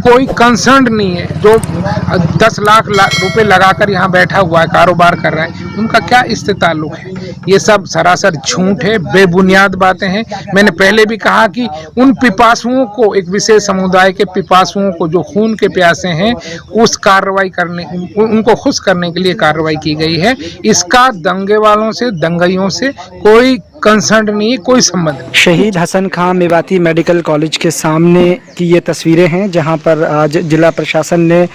कोई कंसर्न नहीं है। जो 10 लाख रुपए लगाकर यहाँ बैठा हुआ है, कारोबार कर रहा है, उनका क्या इससे ताल्लुक है? ये सब सरासर झूठ है, बेबुनियाद बातें हैं। मैंने पहले भी कहा कि उन पिपासुओं को, एक विशेष समुदाय के पिपासुओं को जो खून के प्यासे हैं, उस कार्रवाई करने, उनको खुश करने के लिए कार्रवाई की गई है। इसका दंगे वालों से, दंगाइयों से कोई कंसर्न नहीं है, कोई संबंध नहीं। शहीद हसन खां मेवाती मेडिकल कॉलेज के सामने की ये तस्वीरें हैं, जहां पर आज जिला प्रशासन ने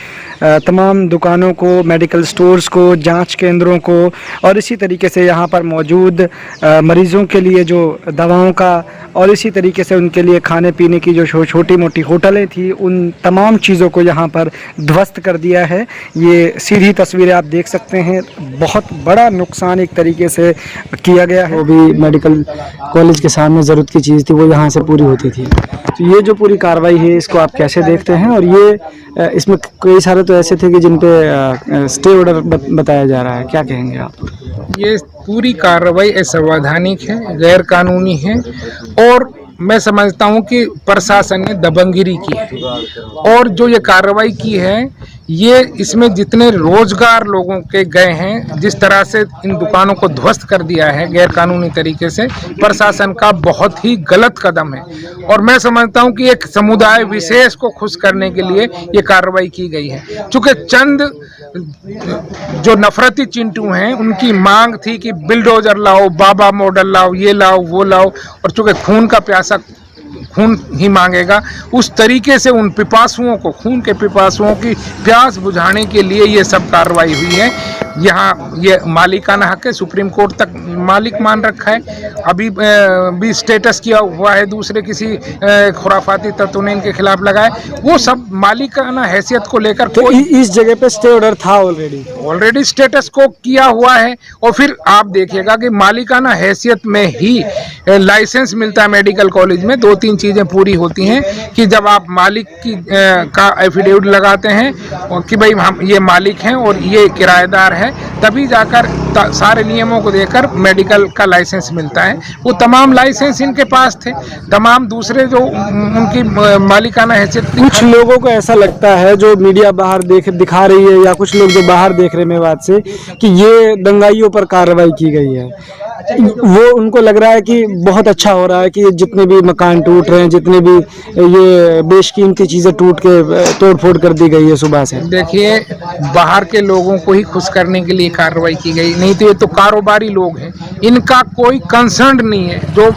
तमाम दुकानों को, मेडिकल स्टोर्स को, जांच केंद्रों को और इसी तरीके से यहां पर मौजूद मरीज़ों के लिए जो दवाओं का और इसी तरीके से उनके लिए खाने पीने की जो छोटी मोटी होटलें थी, उन तमाम चीज़ों को यहां पर ध्वस्त कर दिया है। ये सीधी तस्वीरें आप देख सकते हैं। बहुत बड़ा नुकसान एक तरीके से किया गया है। वो भी मेडिकल कॉलेज के सामने ज़रूरत की चीज़ थी, वो यहाँ से पूरी होती थी। तो ये जो पूरी कार्रवाई है, इसको आप कैसे देखते हैं? और ये इसमें कई सारे तो ऐसे थे कि जिन पे स्टे ऑर्डर बताया जा रहा है, क्या कहेंगे आप? ये पूरी कार्रवाई असंवैधानिक है, गैर कानूनी है और मैं समझता हूं कि प्रशासन ने दबंगगिरी की है। और जो ये कार्रवाई की है, ये इसमें जितने रोजगार लोगों के गए हैं, जिस तरह से इन दुकानों को ध्वस्त कर दिया है गैर कानूनी तरीके से, प्रशासन का बहुत ही गलत कदम है। और मैं समझता हूं कि एक समुदाय विशेष को खुश करने के लिए ये कार्रवाई की गई है। चूंकि चंद जो नफरती चिंटू हैं, उनकी मांग थी कि बिल्डोजर लाओ, बाबा मॉडल लाओ, ये लाओ, वो लाओ, और चूंकि खून का प्यासा खून ही मांगेगा, उस तरीके से उन पिपासुओं को, खून के पिपासुओं की प्यास बुझाने के लिए ये सब कार्रवाई हुई है। यहाँ ये मालिकाना हक है, सुप्रीम कोर्ट तक मालिक मान रखा है। अभी भी स्टेटस किया हुआ है, दूसरे किसी खुराफाती तत्व ने इनके खिलाफ लगाए, वो सब मालिकाना हैसियत को लेकर। तो इस जगह पे स्टे ऑर्डर था ऑलरेडी स्टेटस को किया हुआ है। और फिर आप देखिएगा कि मालिकाना हैसियत में ही लाइसेंस मिलता है मेडिकल कॉलेज में। 2-3 चीज़ें पूरी होती हैं कि जब आप मालिक की का एफिडेविट लगाते हैं और कि भाई हम ये मालिक हैं और ये किराएदार है, तभी जाकर सारे नियमों को देकर मेडिकल का लाइसेंस मिलता है। वो तमाम लाइसेंस इनके पास थे, तमाम दूसरे जो उनकी मालिकाना हैसियत। कुछ लोगों को ऐसा लगता है, जो मीडिया बाहर दिखा रही है, या कुछ लोग जो बाहर देख रहे हैं मेवात से, कि ये दंगाइयों पर कार्रवाई की गई है। वो उनको लग रहा है कि बहुत अच्छा हो रहा है कि जितने भी मकान टूट रहे हैं, जितने भी ये बेशकीमती चीज़ें टूट के तोड़ फोड़ कर दी गई है सुबह से। देखिए, बाहर के लोगों को ही खुश करने के लिए कार्रवाई की गई, नहीं तो ये तो कारोबारी लोग हैं, इनका कोई कंसर्न नहीं है। जो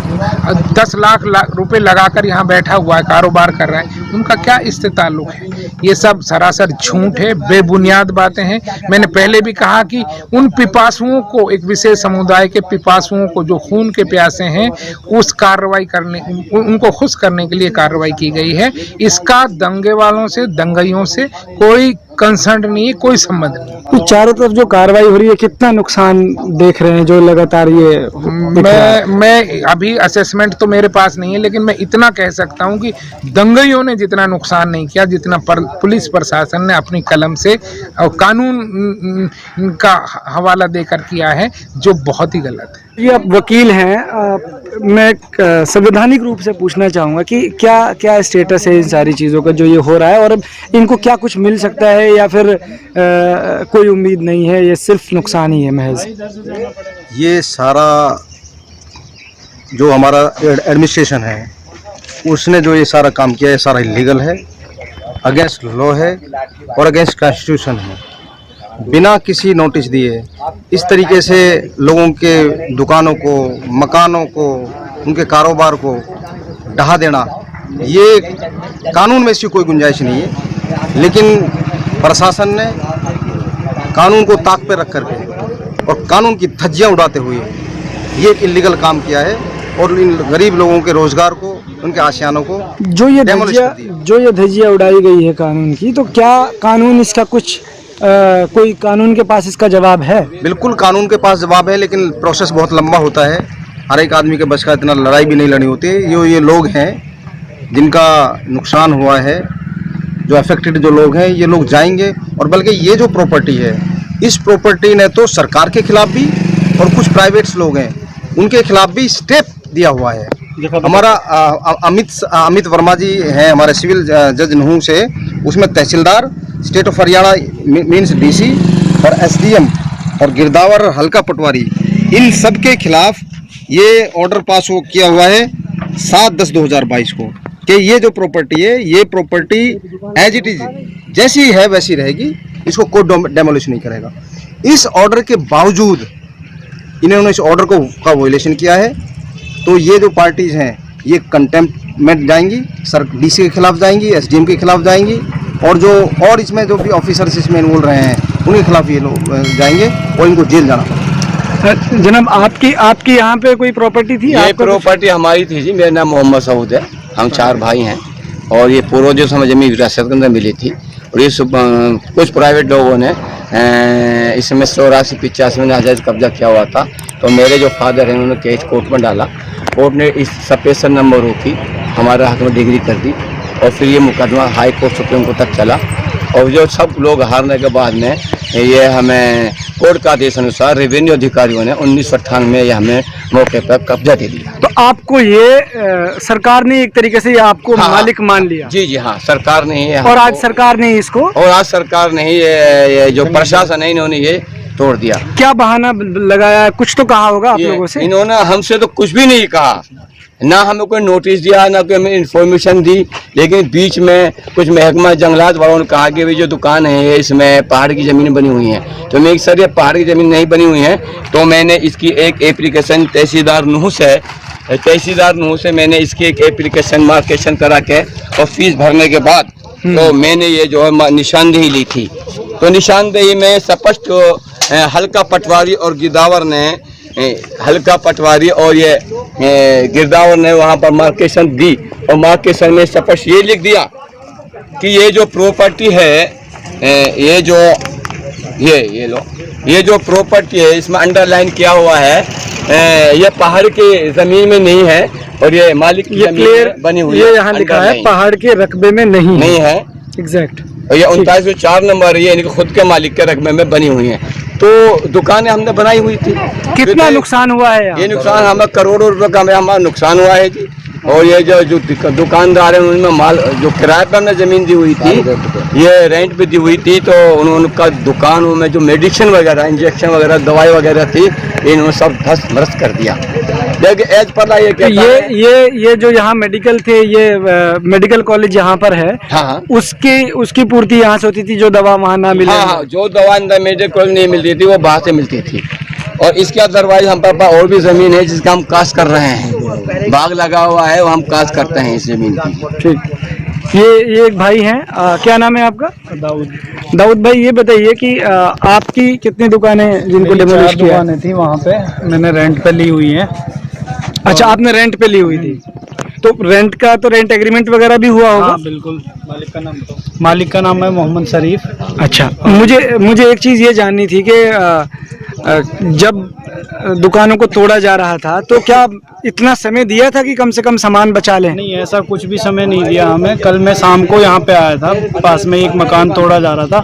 10 लाख रुपए लगाकर यहाँ बैठा हुआ है, कारोबार कर रहा है, उनका क्या इससे ताल्लुक है? ये सब सरासर झूठ है, बेबुनियाद बातें हैं। मैंने पहले भी कहा कि उन पिपासुओं को, एक विशेष समुदाय के पिपासुओं को जो खून के प्यासे हैं, उस कार्रवाई करने, उनको खुश करने के लिए कार्रवाई की गई है। इसका दंगे वालों से, दंगाइयों से कोई कंसर्न नहीं है, कोई संबंध नहीं। तो चारों तरफ जो कार्रवाई हो रही है, कितना नुकसान देख रहे हैं जो लगातार ये? मैं अभी असेसमेंट तो मेरे पास नहीं है, लेकिन मैं इतना कह सकता हूं कि दंगाइयों ने जितना नुकसान नहीं किया, जितना पुलिस प्रशासन ने अपनी कलम से और कानून का हवाला देकर किया है, जो बहुत ही गलत है। ये आप वकील हैं, मैं संवैधानिक रूप से पूछना चाहूँगा कि क्या स्टेटस है इन सारी चीज़ों का जो ये हो रहा है, और इनको क्या कुछ मिल सकता है या फिर कोई उम्मीद नहीं है, ये सिर्फ नुकसान ही है महज? ये सारा जो हमारा एडमिनिस्ट्रेशन है, उसने जो ये सारा काम किया है, सारा इलीगल है, अगेंस्ट लॉ है और अगेंस्ट कॉन्स्टिट्यूशन है। बिना किसी नोटिस दिए इस तरीके से लोगों के दुकानों को, मकानों को, उनके कारोबार को ढहा देना, ये कानून में इसकी कोई गुंजाइश नहीं है। लेकिन प्रशासन ने कानून को ताक पे रख करके और कानून की धज्जियां उड़ाते हुए ये इलीगल काम किया है और इन गरीब लोगों के रोजगार को, उनके आशियानों को जो ये धज्जियां उड़ाई गई है कानून की, तो क्या कानून इसका कुछ कोई कानून के पास इसका जवाब है? बिल्कुल कानून के पास जवाब है, लेकिन प्रोसेस बहुत लंबा होता है। हर एक आदमी के बस का इतना लड़ाई भी नहीं लड़नी होती है। ये लोग हैं जिनका नुकसान हुआ है, जो अफेक्टेड जो लोग हैं, ये लोग जाएंगे। और बल्कि ये जो प्रॉपर्टी है, इस प्रॉपर्टी ने तो सरकार के खिलाफ भी और कुछ प्राइवेट्स लोग हैं उनके खिलाफ भी स्टेप दिया हुआ है। हमारा अमित वर्मा जी हैं, हमारे सिविल जज नूह से, उसमें tehsildar, state of Haryana means DC और एसडीएम और गिरदावर हल्का पटवारी, इन सब के खिलाफ ये ऑर्डर पास हो किया हुआ है 7/10/2022 को कि ये जो प्रॉपर्टी है, ये प्रॉपर्टी एज इट इज जैसी है वैसी रहेगी, इसको कोई डेमोलिश नहीं करेगा। इस ऑर्डर के बावजूद इन्होंने इस ऑर्डर को का वॉयलेशन किया है, तो ये जो पार्टीज हैं ये कंटेम्प्ट में जाएंगी, सर डीसी के खिलाफ जाएंगी, एसडीएम के खिलाफ जाएंगी, और इसमें जो भी ऑफिसर्स इसमें इन्वॉल्व रहे हैं उनके खिलाफ ये लोग जाएंगे और इनको जेल जाना पड़ेगा। जनाब, आपकी यहाँ पे कोई प्रॉपर्टी थी? ये प्रॉपर्टी हमारी थी जी, मेरा नाम मोहम्मद सऊद है, हम 4 भाई हैं और ये पूर्वजों से जमीन विरासत के अंदर मिली थी और ये कुछ प्राइवेट लोगों ने इसमें 84-85 में नाजायज कब्जा किया हुआ था। तो मेरे जो फादर हैं उन्होंने केस कोर्ट में डाला, कोर्ट ने इस सपेशन नंबर रोकी, हमारे हक में डिग्री कर दी और फिर ये मुकदमा हाई कोर्ट सुप्रीम कोर्ट तक चला और जो सब लोग हारने के बाद में ये हमें कोर्ट का आदेश अनुसार रेवेन्यू अधिकारियों ने 1998 में ये हमें मौके पर कब्जा दे दिया। तो आपको ये सरकार ने एक तरीके से ये आपको मालिक मान लिया? जी जी हाँ, सरकार ने ही। और आज सरकार ने इसको, और आज सरकार ने ही ये जो प्रशासन है इन्होंने ये तोड़ दिया। क्या बहाना लगाया? कुछ तो कहा होगा आप लोगों से? इन्होंने हमसे तो कुछ भी नहीं कहा, ना हमें कोई नोटिस दिया, ना कोई हमें इन्फॉर्मेशन दी, लेकिन बीच में कुछ महकमा जंगलात वालों ने कहा कि जो दुकान है इसमें पहाड़ की ज़मीन बनी हुई है। तो मैं सर ये पहाड़ की ज़मीन नहीं बनी हुई है, तो मैंने इसकी एक एप्लीकेशन तहसीलदार नूह से मैंने इसकी एक एप्लीकेशन मार्केशन करा के और फीस भरने के बाद तो मैंने ये जो है निशानदेही ली थी। तो निशानदेही में स्पष्ट हल्का पटवारी और गिरदावर ने वहाँ पर मार्केशन दी और मार्केशन में स्पष्ट ये लिख दिया कि ये जो प्रॉपर्टी है, ये जो प्रॉपर्टी है इसमें अंडरलाइन किया हुआ है, ये पहाड़ की जमीन में नहीं है और ये मालिक की जमीन में बनी हुई है। ये यहाँ लिखा है पहाड़ के रकबे में नहीं है। एग्जैक्ट। और ये 2904 नंबर ये इनके खुद के मालिक के रकबे में बनी हुई है। तो दुकानें हमने बनाई हुई थी। कितना नुकसान हुआ है? ये नुकसान हमें करोड़ों रुपए का हमारा नुकसान हुआ है जी। और ये जो दुकानदार हैं उनमें माल जो किराए पर हमने ज़मीन दी हुई थी, ये रेंट पे दी हुई थी, तो उनका दुकानों में जो मेडिसिन वगैरह, इंजेक्शन वगैरह, दवाई वगैरह थी, इन्होंने सब धस भरस कर दिया। लेकिन एज पर ये जो यहाँ मेडिकल थे, ये मेडिकल कॉलेज यहाँ पर है, हाँ, उसकी पूर्ति यहाँ से होती थी, जो दवा वहाँ ना मिले। हाँ, जो दवा मेडिकल कॉलेज नहीं मिलती थी वो बाहर से मिलती थी। और इसके अदरवाइज हम पर और भी ज़मीन है जिसका हम काश कर रहे हैं, बाग लगा हुआ है, वो हम काश करते हैं इस ज़मीन की। ठीक। ये एक भाई हैं, क्या नाम है आपका? दाऊद भाई, ये बताइए कि आपकी कितनी दुकानें जिनको डेमोलिश किया? दुकानें थी वहाँ पे, मैंने रेंट पे ली हुई है। अच्छा, आपने रेंट पे ली हुई थी, तो रेंट एग्रीमेंट वगैरह भी हुआ होगा? हाँ, बिल्कुल। मालिक का नाम है मोहम्मद शरीफ। अच्छा, मुझे एक चीज़ ये जाननी थी कि जब दुकानों को तोड़ा जा रहा था तो क्या इतना समय दिया था कि कम से कम सामान बचा लें? नहीं, ऐसा कुछ भी समय नहीं दिया हमें। कल मैं शाम को यहाँ पे आया था, पास में एक मकान तोड़ा जा रहा था,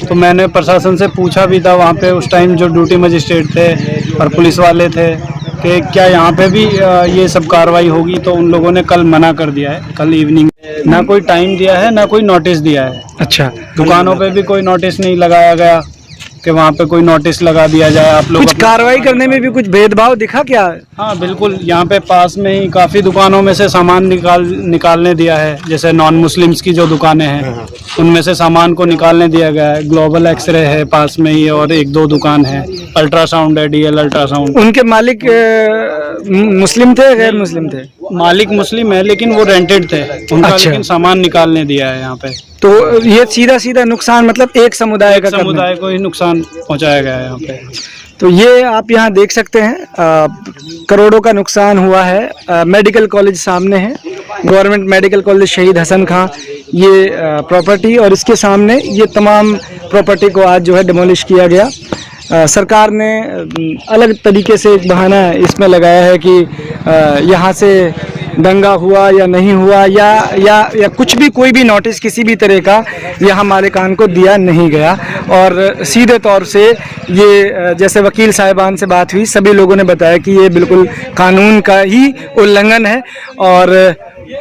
तो मैंने प्रशासन से पूछा भी था वहाँ पे, उस टाइम जो ड्यूटी मजिस्ट्रेट थे और पुलिस वाले थे, कि क्या यहाँ पे भी ये सब कार्रवाई होगी, तो उन लोगों ने कल मना कर दिया है। कल इवनिंग ना कोई टाइम दिया है, ना कोई नोटिस दिया है। अच्छा, दुकानों पे भी कोई नोटिस नहीं लगाया गया कि वहाँ पे कोई नोटिस लगा दिया जाए। आप लोग कुछ कार्रवाई करने में भी कुछ भेदभाव दिखा क्या? हाँ, बिल्कुल। यहाँ पे पास में ही काफ़ी दुकानों में से सामान निकालने दिया है। जैसे नॉन मुस्लिम्स की जो दुकानें हैं उनमें से सामान को निकालने दिया गया है। ग्लोबल एक्सरे है पास में ही और 1-2 दुकान है, अल्ट्रासाउंड है, DL अल्ट्रासाउंड। उनके मालिक मुस्लिम थे, गैर मुस्लिम थे? मालिक मुस्लिम है लेकिन वो रेंटेड थे उनका। अच्छा। लेकिन सामान निकालने दिया है यहाँ पे। तो ये सीधा नुकसान, मतलब एक समुदाय को ही नुकसान पहुँचाया गया है यहाँ पे। तो ये आप यहाँ देख सकते हैं, करोड़ों का नुकसान हुआ है। मेडिकल कॉलेज सामने है, गवर्नमेंट मेडिकल कॉलेज शहीद हसन खां, ये प्रॉपर्टी, और इसके सामने ये तमाम प्रॉपर्टी को आज जो है डिमोलिश किया गया। सरकार ने अलग तरीके से एक बहाना इसमें लगाया है कि यहाँ से दंगा हुआ या नहीं हुआ, या कुछ भी, कोई भी नोटिस किसी भी तरह का यहाँ मालिकान को दिया नहीं गया। और सीधे तौर से ये, जैसे वकील साहिबान से बात हुई, सभी लोगों ने बताया कि ये बिल्कुल कानून का ही उल्लंघन है और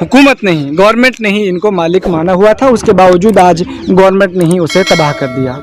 हुकूमत ने ही, गवर्नमेंट ने ही इनको मालिक माना हुआ था, उसके बावजूद आज गवर्नमेंट ने ही उसे तबाह कर दिया।